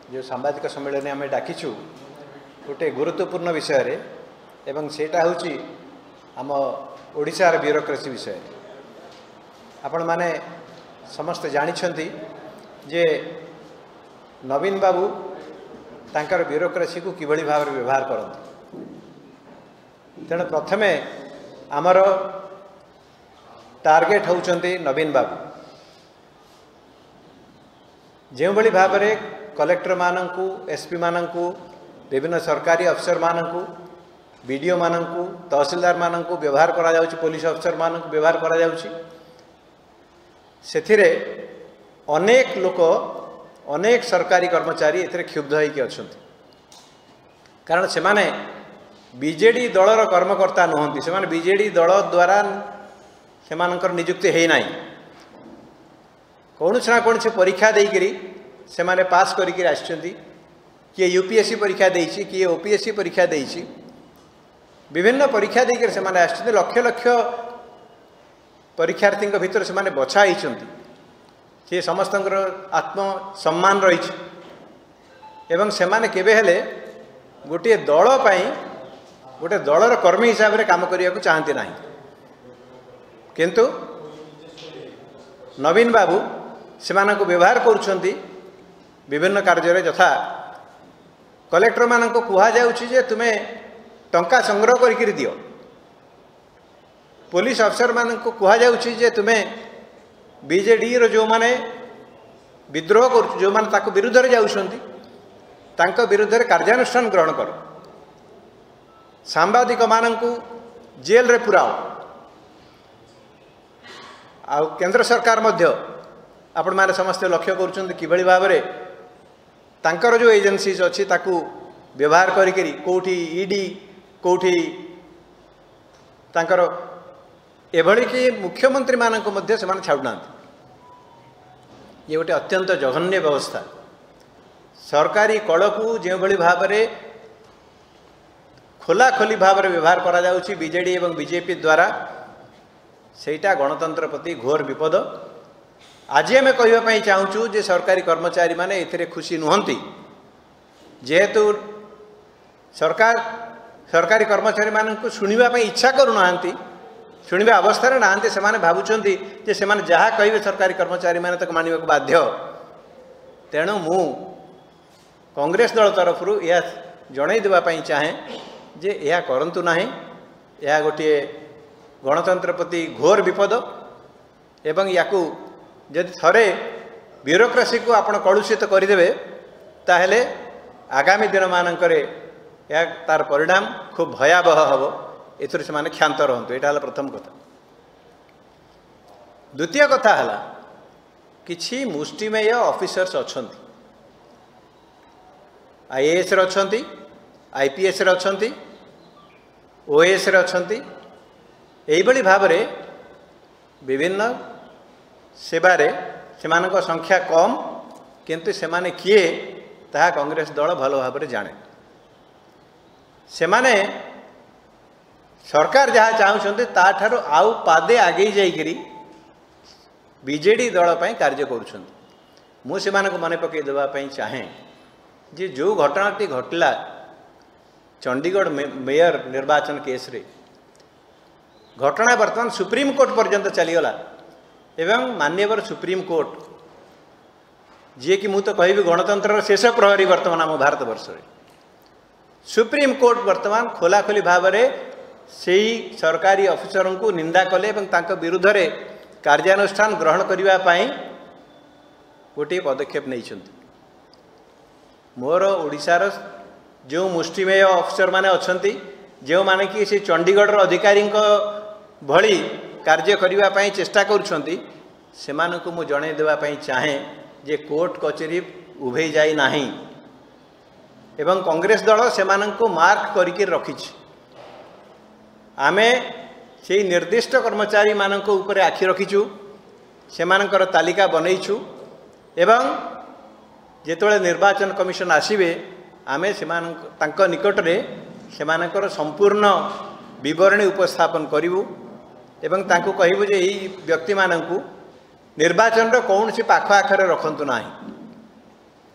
जो सांबादिक सम्मेलन आम डाकिचु गोटे गुरुत्वपूर्ण विषय एवं सेटा हूँ आम ओडिशार ब्यूरोक्रेसी विषय। आपण माने समस्त जानिछंती जे नवीन बाबू तांकर ब्यूरोक्रेसी को किभली भाव व्यवहार करते। तेणु प्रथमे आमर टार्गेट होउचंती नवीन बाबू जो भली भाव में कलेक्टर मानू एसपी मानू विभिन्न सरकारी अफसर मानू बीडीओ मानू तहसीलदार मानू व्यवहार करा जाउची, पुलिस अफसर मानू व्यवहार करा जाउची। सेथिरे अनेक लोक अनेक सरकारी कर्मचारी एथिरे क्षुब्ध होइके अछंती, कारण से माने बीजेडी दलर कर्मकर्ता नुहंती, से माने बीजेडी दल द्वारा से मानकर नियुक्ति है नाही। कौन ना कौन से परीक्षा देकरी से माने पास करिके आछंती, किए यूपीएससी परीक्षा देइछि, किए ओपीएससी परीक्षा देइछि, विभिन्न परीक्षा देकर से माने आछंती। लक्ष लक्ष परीक्षार्थी भितर से माने बछा होइछंती, से समस्त आत्म सम्मान रही एवं से माने केबे हेले गोटे दल पई गोटे दलर कर्मी हिसाब से काम करने को चाहती ना, किंतु नवीन बाबू से व्यवहार करुछंती विभिन्न कार्य यथा कलेक्टर मान को कह जाउछि तुम्हें टंका संग्रह करिक दियो, पुलिस अफसर मान को कह जाउछि तुम्हें बीजेडी रो जो माने विद्रोह कर जो माने ताको विरुद्ध रे जाउछंती तांको विरुद्ध रे कार्यानुष्ठान ग्रहण करो, सांबादिक मानू जेल रे पुराओ। आ केंद्र सरकार मध्य आपण माने समस्ते लक्ष्य करुछंती किभली भाव में तांकर जो एजेंसीज अच्छी ताकू व्यवहार करिकरी कोठी ईडी कोठी तांकर एभली कि मुख्यमंत्री मानक मध्य से छाड़ुना। ये गोटे अत्यंत जघन्य व्यवस्था। सरकारी कल को जो भली भाव में खोला खोली भाव में व्यवहार करा जाउछि बीजेडी एवं बीजेपी द्वारा, सेटा गणतंत्र प्रति घोर विपद। आज आम कहवाई चाहूँ जे सरकारी कर्मचारी माने एथिरे खुशी नुहंती, जेहेतु सरकार सरकारी कर्मचारी मानू शुणा इच्छा करूना, शुणा अवस्था ना से भावुंट जे से जहाँ कहे सरकारी कर्मचारी मैंने तक मानवा को बाध्य। तेणु मु कांग्रेस दल तरफ यह जन देवाई चाहे जे यह करंतु नाही, यह गोटे गणतंत्र प्रति घोर विपद। एवं याकू जदि थरे ब्यूरोक्रेसी को आपण कलुषित करदे ताहले आगामी दिन मानकरे या तार परिणाम खूब भयावह हम। एथुर से माने क्षांत रहंतु, एटा हला प्रथम कथा। द्वितीय कथा हला किछि मुष्टिमेय ऑफिसर्स अछंती, आईएएस रे अछंती, आईपीएस रे अछंती, ओएएस रे अछंती। एई बळी भाव रे विभिन्न सेवारे सेमानक संख्या कम, किंतु सेमाने किए ताहा कांग्रेस दल भल भाव में जाने। सेमाने सरकार जहाँ चाहते ताठारु आउ पादे आगे जाइकरी बीजेडी दल पई कार्य करुछंती। मु सेमानक मने पकई देबा पई चाहे जे जो घटनाटी घटला चंडीगढ़ मेयर निर्वाचन केस रे, घटना वर्तमान सुप्रीम कोर्ट पर्यंत चलीगला एवं मान्यवर सुप्रीम कोर्ट जी कि मु तो कहबी गणतंत्र शेष प्रहरी वर्तमान आम भारत वर्ष रे, सुप्रीम कोर्ट वर्तमान खोला खोली भाव में से सरकारी अफिसर को निंदा कले एवं तांको विरुद्ध रे कार्यानुष्ठान ग्रहण करने पाई गोटे पदक्षेप नहीं। मोर ओडिशार जो मुष्टिमेय अफिसर माने अछंती, जो माने कि से चंडीगढ़ अधिकारी भली कार्य करने पाई चेष्टा करुछंती, सेमानकु मु जणे देबा पाई चाहे जे कोर्ट कचेरी उभे जाई नाही एवं कांग्रेस दल सेमानकु मार्क करिके रखिछि। आमे से निर्दिष्ट कर्मचारी मानक ऊपर आखि रखीचु, सेमानकर तालिका बनईचु एवं जेतोले निर्वाचन कमिशन आसीबे आमे तांक निकटरे सेमानकर संपूर्ण विवरणी उपस्थापन करिवु एवं तांको कहिबु जे एई व्यक्ति मानकु निर्वाचन रो कौन सी पाख आखरे रखंतु नाही।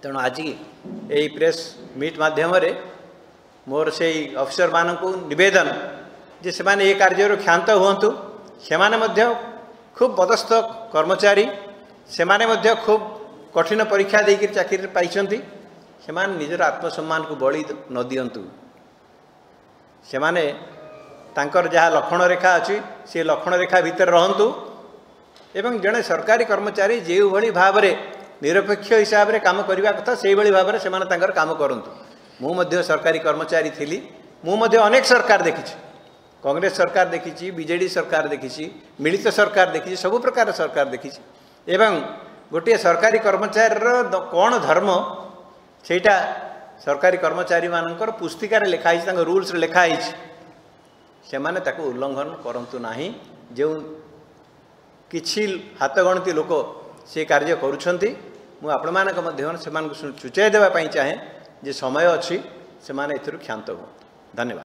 तेणु आज यही प्रेस मीट माध्यम मोर से अफिसर मानक निवेदन जे से माने ये कार्य क्षांत हुंतु से खूब पदस्थ कर्मचारी से माने खूब कठिन परीक्षा देकर चाकरी पाई से निजर आत्मसम्मान को बलि न दिंतु से माने तांकर जहाँ लक्षण रेखा अच्छी से लक्षण रेखा भितर रहंतु एवं जड़े सरकारी कर्मचारी जो भली भाव में निरपेक्ष हिसाब से काम करने कथा से भाव में से काम करंतु मु सरकारी कर्मचारी थी मु अनेक सरकार देखी कांग्रेस सरकार देखी बीजेडी सरकार देखी मिलित सरकार देखी सबु प्रकार सरकार देखी एवं गोटे सरकारी कर्मचारी कौन धर्म सेटा सरकारी कर्मचारी मानकर पुस्तिकार लिखाई रूल्स लिखाई से माने ताको उल्लंघन करंतु नाही जो किछि हाथ गणती लोक से कार्य करुछंती मु आपण मानक मध्य से सूचाई देबा पई चाहे जे समय अछि से माने एथिरु क्षांत हो। धन्यवाद।